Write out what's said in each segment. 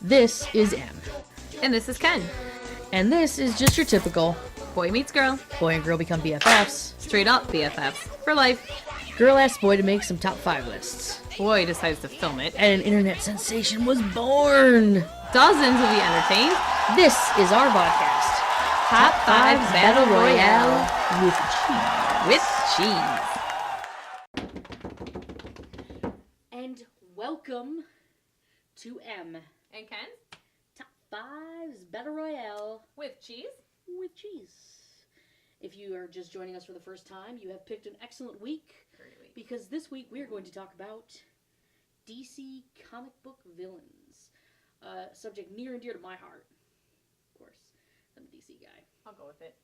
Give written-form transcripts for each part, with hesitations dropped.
This is M. And this is Ken. And this is just your typical Boy meets girl. boy and girl become BFFs. Straight up BFFs. For life. Girl asks boy to make some top 5 lists. Boy decides to film it. And an internet sensation was born. Dozens will be entertained. This is our podcast. Top 5's Battle Royale. With cheese. With cheese. And welcome to M. And Ken? Top 5's Battle Royale. With cheese. With cheese. If you are just joining us for the first time, you have picked an excellent week. Great week. Because this week we are going to talk about DC comic book villains. Subject near and dear to my heart. Of course, I'm a DC guy. I'll go with it.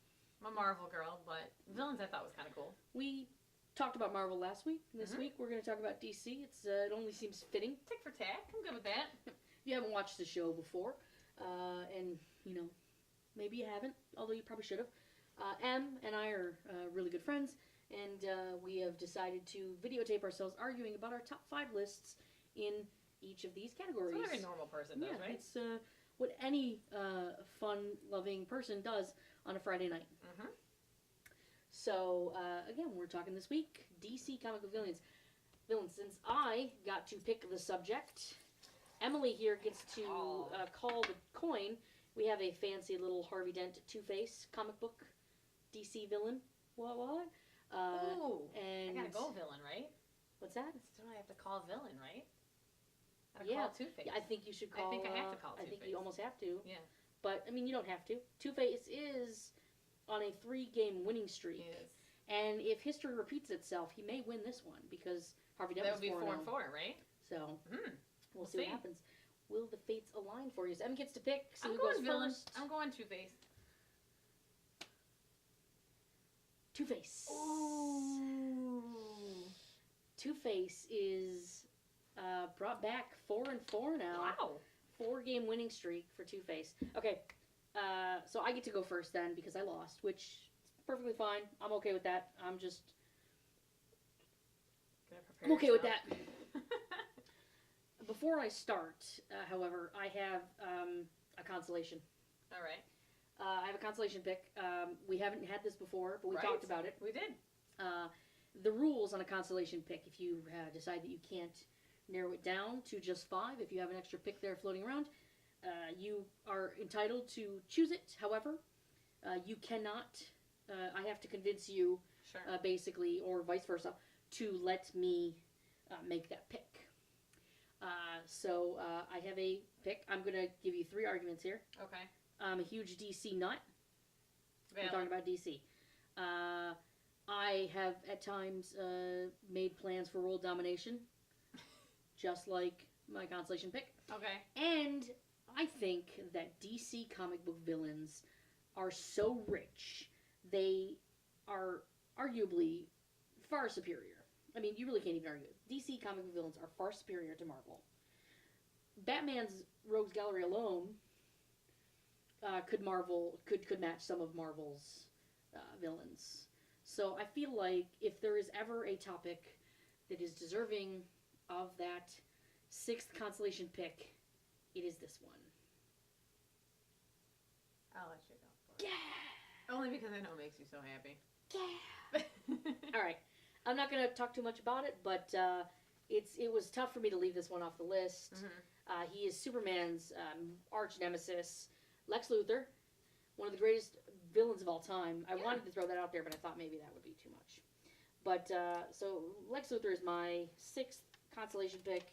I'm a Marvel girl, but villains I thought was kind of cool. We talked about Marvel last week. This week we're going to talk about DC. It only seems fitting. Tick for tack. I'm good with that. If you haven't watched the show before, and, you know, maybe you haven't, although you probably should have, Em and I are really good friends, and we have decided to videotape ourselves arguing about our top 5 lists in each of these categories. It's what every normal person does, right? It's what any fun-loving person does on a Friday night. Mm-hmm. So, again, we're talking this week, DC comic book villains. Since I got to pick the subject, Emily here gets to call the coin. We have a fancy little Harvey Dent Two-Face comic book DC villain. What? Ooh, and I gotta go villain, right? What's that? So I have to call villain, right? I Yeah. call Two-Face. Yeah, I think you should call. I think I have to call I think Two-Face. you almost have to. Yeah. But, I mean, you don't have to. Two-Face is on a 3-game winning streak. He is. And if history repeats itself, he may win this one because Harvey Dent That was would be 4-0. 4-4, right? So, we'll see see. what happens. Will the fates align for you? So Em gets to pick. See I'm who going goes villain. first. I'm going Two-Face. Two-Face. Ooh. Two-Face is brought back 4-4 now. Wow. 4-game winning streak for Two-Face. Okay, so I get to go first then because I lost, which is perfectly fine. I'm okay with that. I'm okay with that. Before I start, however, I have a consolation. All right. I have a consolation pick. We haven't had this before, but we talked about it. We did. The rules on a consolation pick, if you decide that you can't narrow it down to just 5, if you have an extra pick there floating around, you are entitled to choose it. However, you cannot, I have to convince you, Sure. basically, or vice versa, to let me make that pick. So I have a pick. I'm going to give you 3 arguments here. Okay. I'm a huge DC nut. Valid. We're talking about DC. I have at times made plans for world domination, just like my consolation pick. Okay. And I think that DC comic book villains are so rich, they are arguably far superior. I mean, you really can't even argue it. DC comic book villains are far superior to Marvel. Batman's Rogues Gallery alone could match some of Marvel's villains. So I feel like if there is ever a topic that is deserving of that 6th consolation pick, it is this one. I'll let you go for it. Yeah! Only because I know it makes you so happy. Yeah! All right. I'm not going to talk too much about it, but it was tough for me to leave this one off the list. Mm-hmm. He is Superman's arch nemesis, Lex Luthor, one of the greatest villains of all time. I wanted to throw that out there, but I thought maybe that would be too much. But, so Lex Luthor is my 6th consolation pick.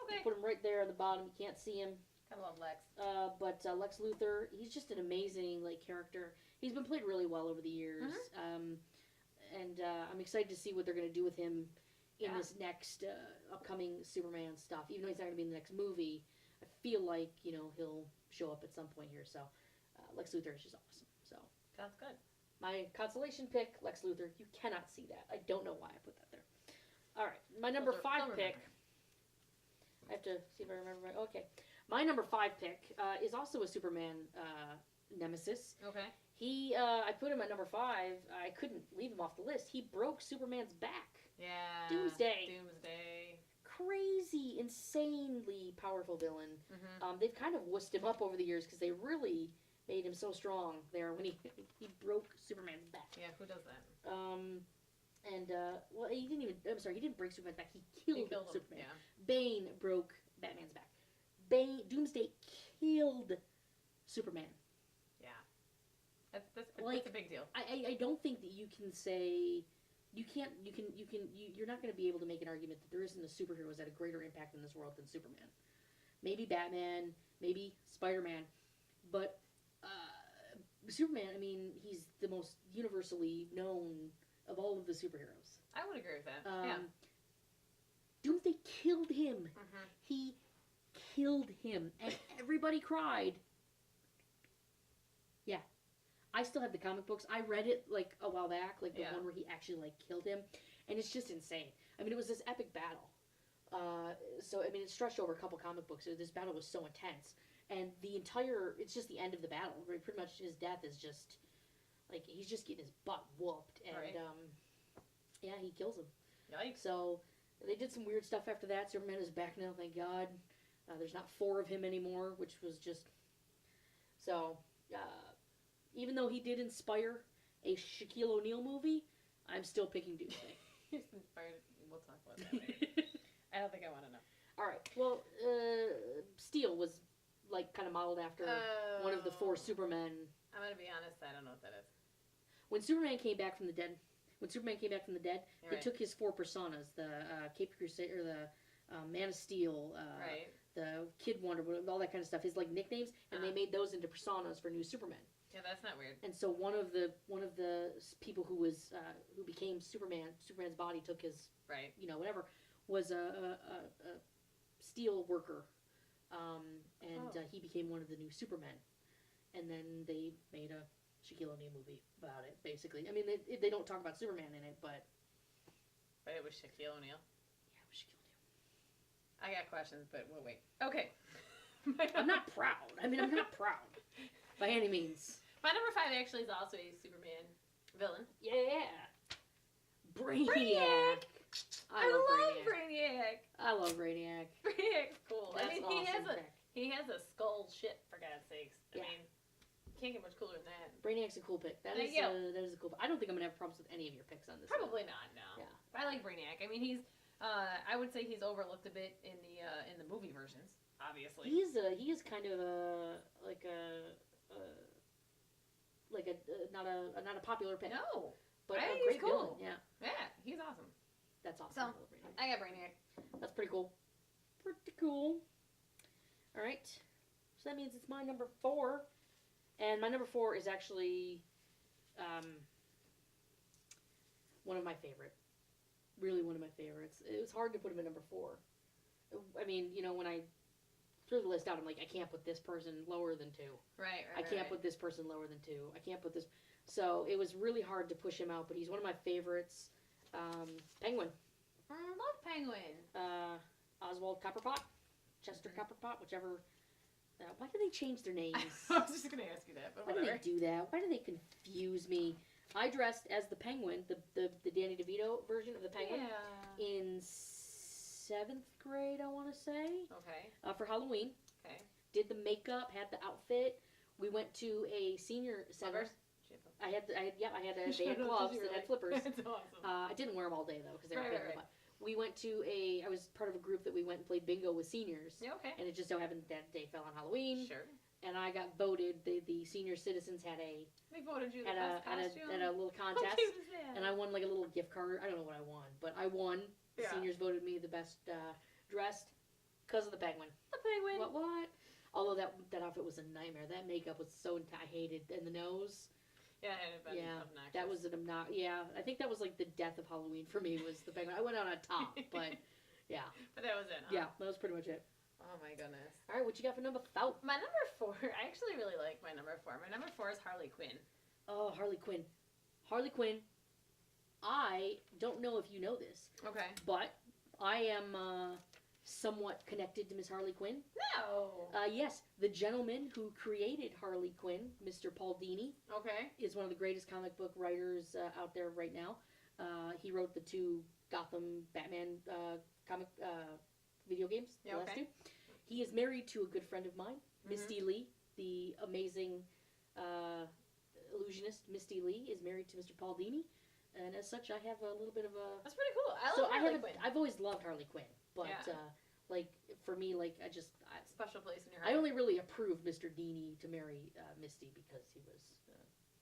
Okay. Put him right there on the bottom. You can't see him. I love Lex. But Lex Luthor, he's just an amazing character. He's been played really well over the years. Mm-hmm. And I'm excited to see what they're going to do with him in this next upcoming Superman stuff. Even though he's not going to be in the next movie, I feel like, he'll show up at some point here. So, Lex Luthor is just awesome. So Sounds good. my consolation pick, Lex Luthor. You cannot see that. I don't know why I put that there. All right. My number 5 pick. I have to see if I remember okay. My number 5 pick is also a Superman nemesis. Okay. I put him at number 5. I couldn't leave him off the list. He broke Superman's back. Yeah. Doomsday. crazy, insanely powerful villain. Mm-hmm. They've kind of wussed him up over the years because they really made him so strong there when he broke Superman's back. Yeah, who does that? Well, he didn't even. I'm sorry, he didn't break Superman's back. He killed him. Superman. Yeah. Bane broke Batman's back. Doomsday killed Superman. Yeah. That's Like, a big deal. I don't think that you can say you're not going to be able to make an argument that there isn't a superhero who's had a greater impact in this world than Superman. Maybe Batman, maybe Spider-Man, but Superman, I mean, he's the most universally known of all of the superheroes. I would agree with that. Yeah. Doomsday killed him. Mm-hmm. He killed him, and everybody cried. Yeah. I still have the comic books. I read it like a while back, like the one where he actually like killed him, and it's just insane. I mean, it was this epic battle. So I mean, it stretched over a couple comic books. So this battle was so intense, and it's just the end of the battle. Right? Pretty much his death is just like he's just getting his butt whooped, and right. Yeah, he kills him. Yikes. So they did some weird stuff after that. Superman is back now, thank God. There's not 4 of him anymore, which was just so. Even though he did inspire a Shaquille O'Neal movie, I'm still picking Doomsday. He's inspired. We'll talk about that later. I don't think I want to know. All right. Well, Steel was like kind of modeled after one of the 4 Supermen. I'm gonna be honest. I don't know what that is. When Superman came back from the dead, they right. took his 4 personas: the Cape Crusader, the Man of Steel, right. the Kid Wonder, all that kind of stuff. His like nicknames, and they made those into personas for new Superman. Yeah, that's not weird. And so one of the people who became Superman's body took his right. Whatever, was a steel worker, he became one of the new Supermen, and then they made a Shaquille O'Neal movie about it. Basically, I mean they don't talk about Superman in it, but it was Shaquille O'Neal. Yeah, it was Shaquille O'Neal. I got questions, but we'll wait. Okay. I'm not proud. I mean, I'm not proud. By any means. My number 5 actually is also a Superman villain. Yeah. Brainiac. I love Brainiac. I love Brainiac. Brainiac's cool. That's I mean, awesome. he has a skull shit, for God's sakes. Yeah. I mean, can't get much cooler than that. Brainiac's a cool pick. That is a cool pick. I don't think I'm going to have problems with any of your picks on this. Probably not, no. Yeah. But I like Brainiac. I mean, he's, I would say he's overlooked a bit in the movie versions, obviously. He is kind of not a popular pick. No. But a great cool. villain. Yeah. Yeah, he's awesome. That's awesome. So, I got Brainiac. That's pretty cool. Pretty cool. All right. So that means it's my number 4. And my number 4 is actually one of my favorite. Really one of my favorites. It was hard to put him at number 4. I mean, when I threw the list out, I'm like, I can't put this person lower than 2. Right. I can't put this person lower than 2. I can't put this. So it was really hard to push him out, but he's one of my favorites. Penguin. I love Penguin. Oswald Copperpot. Chester Copperpot, whichever. Why do they change their names? I was just going to ask you that, but whatever. Why do they do that? Why do they confuse me? I dressed as the Penguin, the Danny DeVito version of the Penguin, in 7th grade, I want to say. Okay. For Halloween. Okay. Did the makeup, had the outfit. We went to a senior center. They had gloves that had flippers. That's awesome. I didn't wear them all day though because they were right. We went to I was part of a group that we went and played bingo with seniors. Yeah, okay. And it just so happened that day fell on Halloween. Sure. And I got voted. The senior citizens had They voted you at a little contest. How cute is that? And I won like a little gift card. I don't know what I won, but I won. The seniors voted me the best dressed because of the Penguin. The Penguin. What? Although that outfit was a nightmare. That makeup was so I hated, and the nose. Yeah, obnoxious. That was an obnoxious. Yeah, I think that was like the death of Halloween for me was the Penguin. I went out on top, but yeah. But that was it. Huh? Yeah, that was pretty much it. Oh my goodness. All right, what you got for number 4? My number 4. I actually really like my number 4. My number 4 is Harley Quinn. Oh, Harley Quinn. Harley Quinn. I don't know if you know this. Okay. But I am somewhat connected to Miss Harley Quinn. No. Yes, the gentleman who created Harley Quinn, Mr. Paul Dini, is one of the greatest comic book writers out there right now. He wrote the 2 Gotham Batman video games. Yeah, The last okay. two. He is married to a good friend of mine, Misty Lee, the amazing illusionist. Misty Lee is married to Mr. Paul Dini, and as such, I have a little bit of a. That's pretty cool. I love Harley Quinn. I've always loved Harley Quinn, but Yeah. like for me, like Special place in your heart. I only really approved Mr. Dini to marry Misty because he was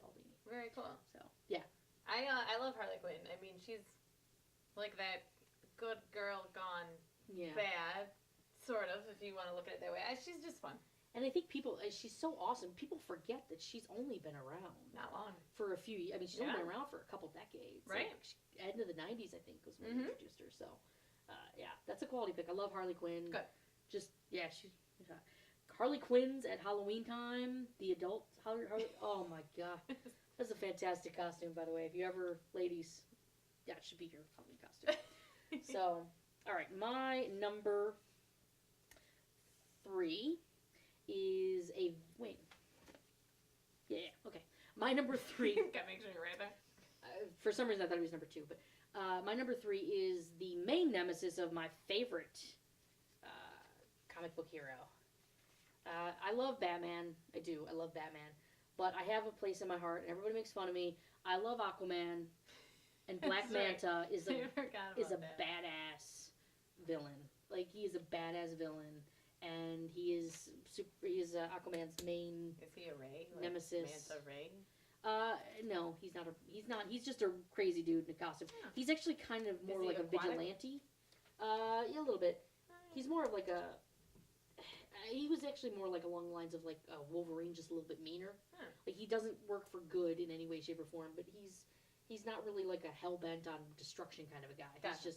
Paul Dini. Very cool. So yeah, I love Harley Quinn. I mean, she's like that good girl gone yeah. bad, sort of, if you want to look at it that way. She's just fun. And I think people, she's so awesome. People forget that she's only been around Not long. for a few. I mean, she's only Yeah. been around for a couple decades. Right. Like, end of the '90s, I think, was when they introduced her. So, yeah, that's a quality pick. I love Harley Quinn. Good. Just she's Harley Quinn's at Halloween time. The adult Harley. Oh my god, that's a fantastic costume, by the way. If you ever, ladies, it should be your Halloween costume. So, all right, my number 3 is a wait. Yeah, okay. My number 3. Gotta make sure you're right there. For some reason, I thought it was number 2, but my number 3 is the main nemesis of my favorite comic book hero. I love Batman. I do. I love Batman. But I have a place in my heart, and everybody makes fun of me. I love Aquaman, and Black Manta is a badass villain. Like, he is a badass villain, and he is Aquaman's main Is he a Ray? Like nemesis. Manta Ray? No, he's not. He's just a crazy dude in a costume. Yeah. He's actually kind of more he like a aquatic? vigilante. Yeah, a little bit. He's more of like a. He was actually more like along the lines of like Wolverine, just a little bit meaner. Huh. Like, he doesn't work for good in any way, shape, or form. But he's not really like a hell bent on destruction kind of a guy. Gotcha.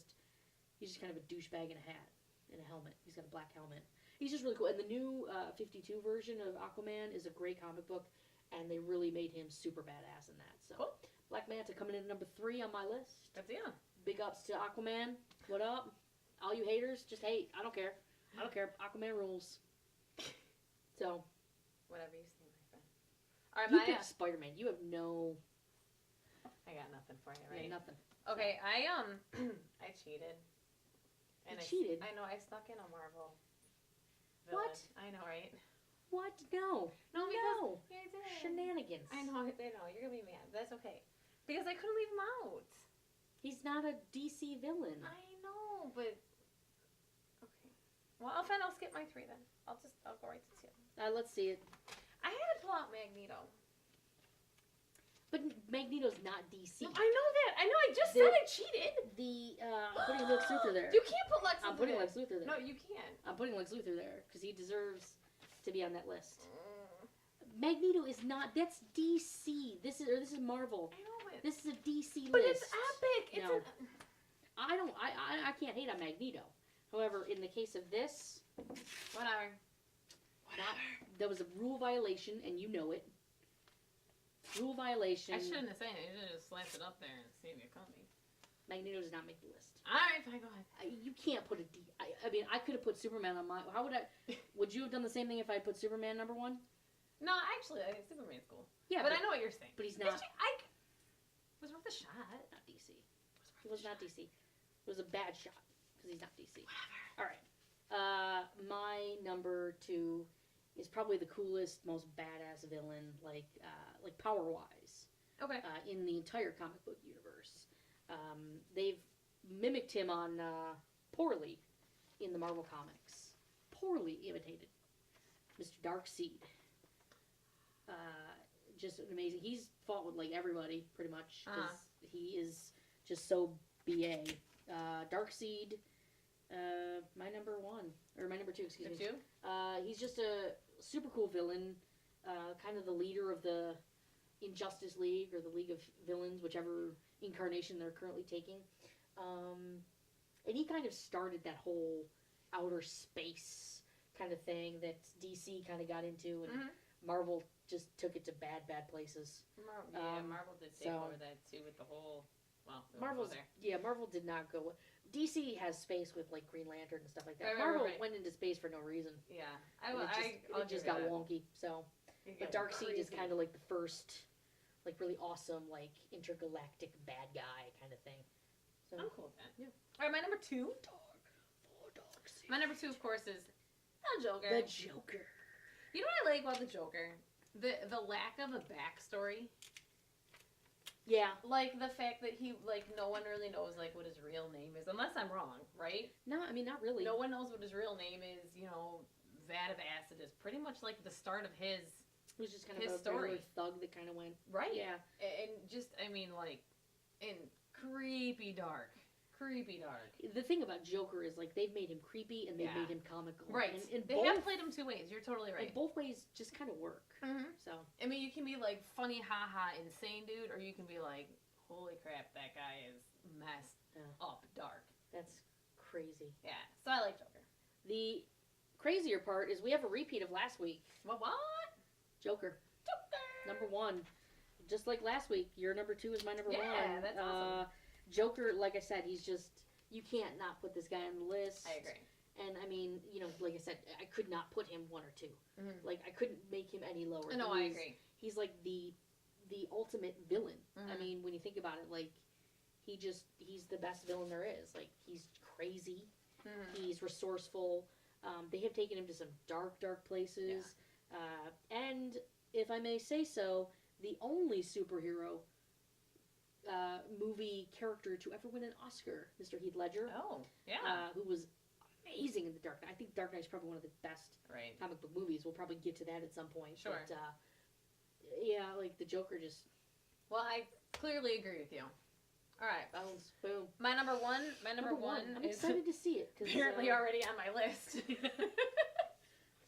He's just kind of a douchebag in a hat and a helmet. He's got a black helmet. He's just really cool. And the new 52 version of Aquaman is a great comic book, and they really made him super badass in that. So Cool. Black Manta coming in at number 3 on my list. That's yeah. Big ups to Aquaman. What up? All you haters, just hate. I don't care. I don't care. Aquaman rules. So, Whatever you say, my friend. All right, you my picked Spider-Man. You have no... I got nothing for you, right? Yeah, nothing. Okay, I I cheated. You cheated? I know. I snuck in a Marvel. What? Villain. I know, right? What? No. No, because yeah, I did. Shenanigans. I know. You're gonna be mad. That's okay. Because I couldn't leave him out. He's not a DC villain. I know, but okay. Well, I'll skip my 3 then. I'll go right to 2. Let's see it. I had to pull out Magneto. But Magneto's not DC. No, I know that. I know. I just said I cheated. I'm putting Lex Luthor there. You can't put Lex Luthor I'm putting there. Lex Luthor there. No, you can't. I'm putting Lex Luthor there because he deserves to be on that list. Magneto is not. That's DC. This is Marvel. I know it. This is a DC But list. it's epic. It's No. I can't hate on Magneto. However, in the case of this, whatever. there was a rule violation, and you know it. Rule violation. I shouldn't have said it. You should have just slammed it up there and seen it coming. Magneto does not make the list. All right, fine, go ahead. You can't put a D. I mean, I could have put Superman on my. How would I? Would you have done the same thing if I put Superman number 1? No, actually, I think Superman's cool. Yeah, but I know what you're saying. But he's not. Was worth a shot. Not DC. He was not DC. It was a bad shot because he's not DC. Whatever. All right. My number 2 is probably the coolest, most badass villain, like power wise. Okay. In the entire comic book universe. They've mimicked him on poorly in the Marvel comics. Poorly imitated. Mr. Darkseid. Just amazing. He's fought with like everybody pretty much because he is just so BA. Darkseid. My number 1 or my number 2. Excuse me. 2. He's just a super cool villain. Kind of the leader of the Injustice League or the League of Villains, whichever incarnation they're currently taking. And he kind of started that whole outer space kind of thing that DC kind of got into, and Marvel just took it to bad places. Marvel did take over that too with the whole. Well, Marvel did not go. DC has space with like Green Lantern and stuff like that. Right, Marvel right. went into space for no reason. Yeah, It just got wonky. So, but Darkseid is kind of like the first, like really awesome, like intergalactic bad guy kind of thing. So I'm cool with that. Yeah. All right, my number 2. My number 2, of course, is the Joker. The Joker. You know what I like about the Joker? The lack of a backstory. Yeah. Like, the fact that he, like, no one really knows, like, what his real name is. Unless I'm wrong, right? No, I mean, not really. No one knows what his real name is. You know, Vat of Acid is pretty much, like, the start of his... It was just kind his of a story. regular thug that kind of went... Right. Yeah. And just, I mean, like, and creepy dark. Creepy dark. The thing about Joker is, like, they've made him creepy and they've made him comical. Right. And they have played him 2 ways. You're totally right. And both ways just kind of work. Mm-hmm. So. I mean, you can be, like, funny, ha-ha, insane dude, or you can be like, holy crap, that guy is messed up dark. That's crazy. Yeah. So I like Joker. The crazier part is we have a repeat of last week. What? Joker. Number 1. Just like last week, your number 2 is my number 1. Yeah, that's awesome. Joker, like I said, he's just... You can't not put this guy on the list. I agree. And, I mean, you know, like I said, I could not put him 1 or 2. Mm-hmm. Like, I couldn't make him any lower. No, I agree. He's like the ultimate villain. Mm-hmm. I mean, when you think about it, like, he's the best villain there is. Like, he's crazy. Mm-hmm. He's resourceful. They have taken him to some dark, dark places. Yeah. And, if I may say so, the only superhero movie character to ever win an Oscar, Mr. Heath Ledger. Oh, yeah. Who was amazing in The Dark Knight. I think Dark Knight's probably one of the best comic book movies. We'll probably get to that at some point. Sure. But, yeah, like, the Joker just... Well, I clearly agree with you. All right. Bones. Boom. My number 1. My number 1 I'm is excited to see it. apparently already on my list.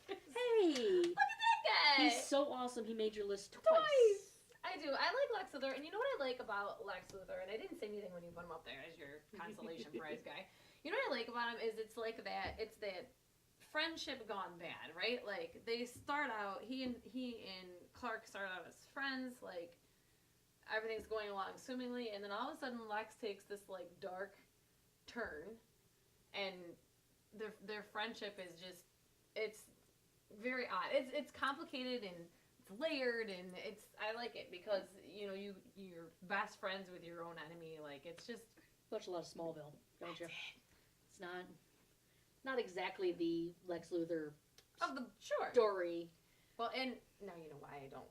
Hey! Look at that guy! He's so awesome. He made your list twice. I do. I like Lex Luthor, and you know what I like about Lex Luthor, and I didn't say anything when you put him up there as your consolation prize guy. You know what I like about him is it's like that. It's that friendship gone bad, right? Like they start out. He and Clark start out as friends. Like everything's going along swimmingly, and then all of a sudden Lex takes this like dark turn, and their friendship is just it's very odd. It's complicated and layered, and I like it because you know you're best friends with your own enemy. Like it's just watch a lot of Smallville, don't you? It's not exactly the Lex Luthor of the story. Well, and now you know why I don't.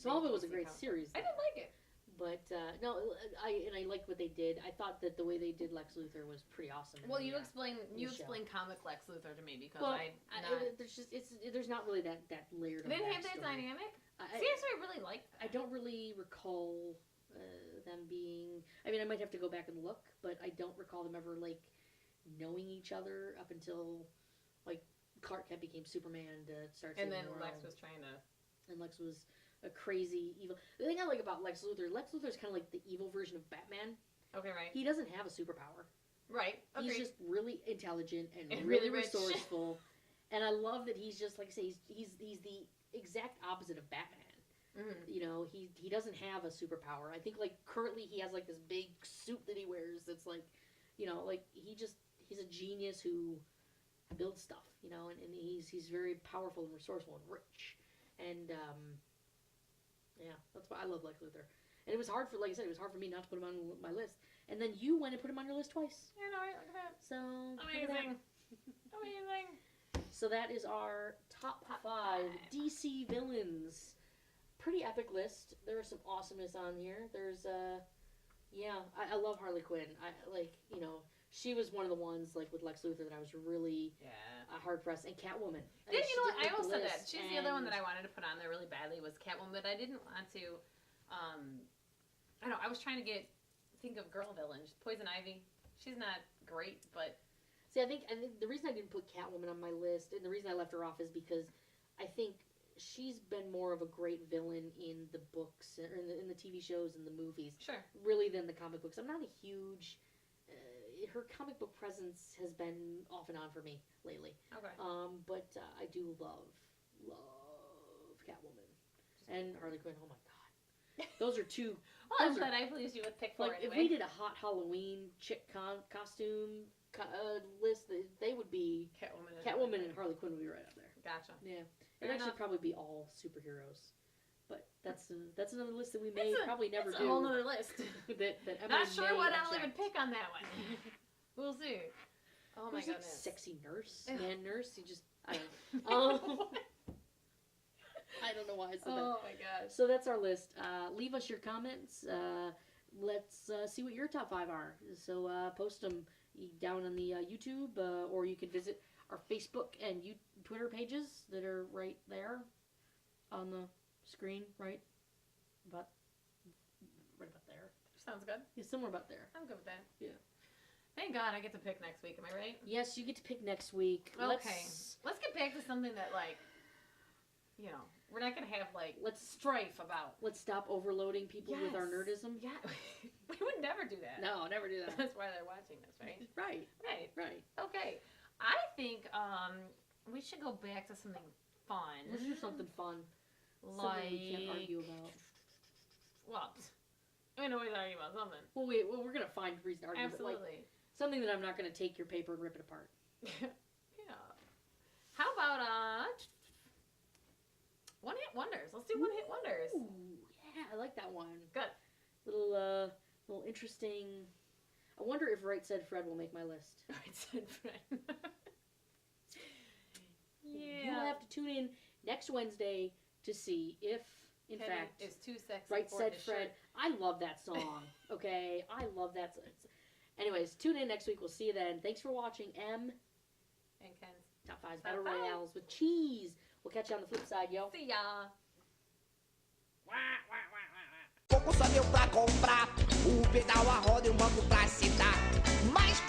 Smallville was a great series. I didn't like it, but no, I like what they did. I thought that the way they did Lex Luthor was pretty awesome. Well, you explain comic Lex Luthor to me because there's not really that layered. They didn't have that dynamic. See, that's what I really like. I don't really recall them being. I mean, I might have to go back and look, but I don't recall them ever like knowing each other up until like Clark Kent became Superman to start. And then Lex was trying to. And Lex was a crazy evil. The thing I like about Lex Luthor's kind of like the evil version of Batman. Okay, right. He doesn't have a superpower. Right. Okay. He's just really intelligent and really resourceful. And I love that he's just like I say he's the exact opposite of Batman. Mm-hmm. You know, he doesn't have a superpower. I think like currently he has like this big suit that he wears that's like, you know, like he's a genius who builds stuff, you know, and he's very powerful and resourceful and rich. And yeah, that's why I love Lex Luthor. And it was hard for, like I said, it was hard for me not to put him on my list. And then you went and put him on your list twice. Yeah, no, look at that. So amazing. Amazing. So that is our top 5 DC villains. Pretty epic list. There was some awesomeness on here. There's I love Harley Quinn. I like, you know, she was one of the ones like with Lex Luthor that I was really hard pressed. And Catwoman. Yeah, you know what? I almost said that. She's the other one that I wanted to put on there really badly was Catwoman, but I didn't want to. I don't know. I was trying to think of girl villains. Poison Ivy. She's not great, but see, I think the reason I didn't put Catwoman on my list and the reason I left her off is because I think she's been more of a great villain in the books or in the TV shows and the movies. Sure. Really than the comic books. I'm not a huge. Her comic book presence has been off and on for me lately. Okay. But I do love Catwoman and Harley Quinn. Oh my god, those are two. Well, I'm glad I pleased you with pick 4 like anyway. If we did a hot Halloween chick costume list, they would be Catwoman and Harley Quinn would be right up there. Gotcha. Yeah, it'd actually probably be all superheroes. But that's another list that we may probably never do. That's a whole other list. that Not sure what I'll even pick on that one. We'll see. Oh my Who's like goodness. sexy nurse, Ugh. man nurse. You just I don't know. I don't know why I said that. Oh my gosh. So that's our list. Leave us your comments. Let's see what your top 5 are. So post them down on the YouTube, or you can visit our Facebook and Twitter pages that are right there on the screen, right about there. Sounds good. Yeah, somewhere about there. I'm good with that. Yeah. Thank God I get to pick next week. Am I right? Yes, you get to pick next week. Okay. Let's get back to something that, like, you know, we're not going to have, like, strife about. Let's stop overloading people with our nerdism. Yeah. We would never do that. No, never do that. That's why they're watching this, right? Right. Right. Right. Okay. I think we should go back to something fun. Let's do something fun. Like, Something we can't argue about. well, we can always argue about something. Well, we're going to find reason to argue. Absolutely. But like, something that I'm not going to take your paper and rip it apart. Yeah. How about one-hit wonders? Let's do one-hit wonders. Ooh, yeah, I like that one. Good. Little interesting. I wonder if Right Said Fred will make my list. Right Said Fred. Yeah. You'll have to tune in next Wednesday to see if, in Kevin fact, is too sexy Right for Said this Fred. shirt. I love that song. Okay, I love that song. Anyways, tune in next week. We'll see you then. Thanks for watching. And Ken's. Top 5's Top Battle 5. Royales with cheese. We'll catch you on the flip side, yo. See ya. Pouco só deu pra comprar o pedal, a roda e um banco pra sentar. Mas